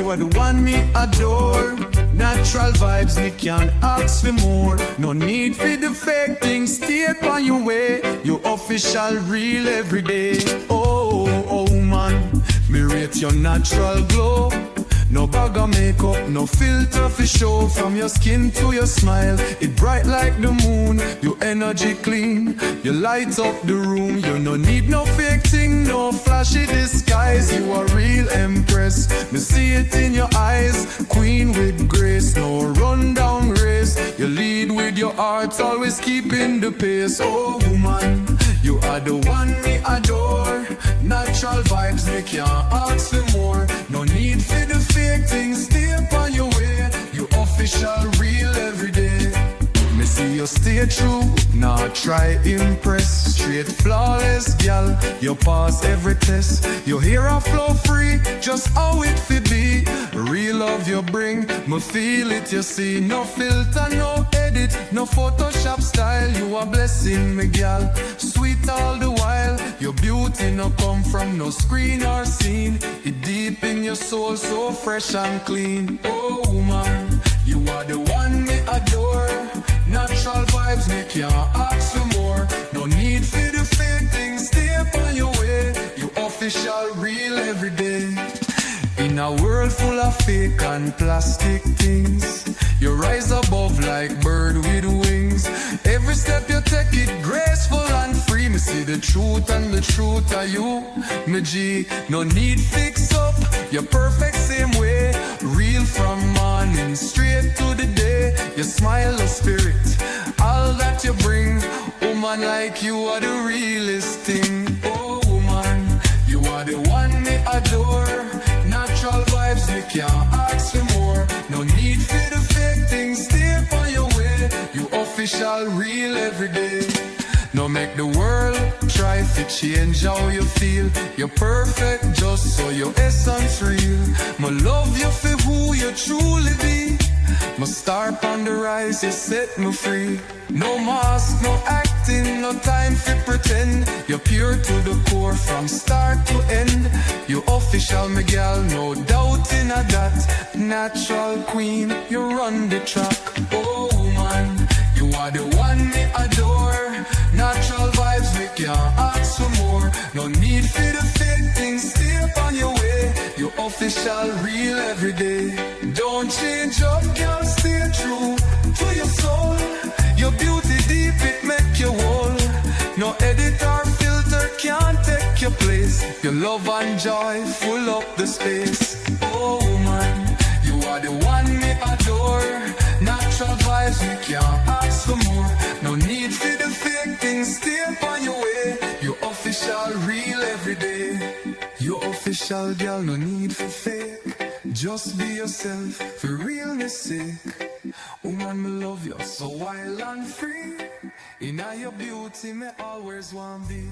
You are the one me adore. Natural vibes, me can't ask for more. No need for the fake things, stay on your way. You official, real every day. Oh man, me rate your natural glow. No bag of makeup, no filter for show. From your skin to your smile, it bright like the moon. Your energy clean, you light up the room. You no need no fake thing, no flashy disguise. You are real empress, me see it in your eyes. Queen with grace, no run down race. You lead with your heart, always keeping the pace. Oh woman, you are the one me adore. Natural vibes, me can't ask for more. No need for the fake things, stay on your way. You official, real every day. Me see you stay true, nah try impress. Straight flawless, gal, you pass every test. Your hair a flow free, just how it fi be. Real love you bring, me feel it you see. No filter, no edit, no Photoshop style. You a blessing me gal, sweet all the while. Your beauty no come from no screen or scene. It deep in your soul, so fresh and clean. Oh woman, you are the one me adore. Natural vibes, me can't ask for more. No need for the fake things, stay on your way. You official, real every day. In a world full of fake and plastic things, you rise above like bird with wings. Every step you take it graceful and free. Me see the truth and the truth are you, me G. No need fix up, you're perfect same way. Real from morning straight to the day. You smile the spirit, all that you bring. Woman like you are the realest thing. Oh woman, you are the one me adore. Natural vibes, me can't ask for more. No need for the fake things, stay on your way. You official, real every day. No make the world try to change how you feel. You're perfect just so your essence real. My love you for who you truly be. My star on the rise, you set me free. No mask, no acting, no time for pretend. You're pure to the core from start to end. You official, me gal, no doubt in a that. Natural queen, you run the track. Oh woman, you are the one me adore. Natural vibes, me can't ask for more. No need for the fake things, stay on your way. You official, real every day. Don't change up, girl, stay true to your soul. Your beauty deep, it make you whole. No edit or filter can't take your place. Your love and joy full up the space. Oh woman, you are the one me adore. Natural vibes, me can't ask for more. No need for the fake things, stay on your way. You official, real every day. You official, girl, no need for fake. Just be yourself, for realness sake. Woman, me love you so wild and free. In your beauty, me always want be.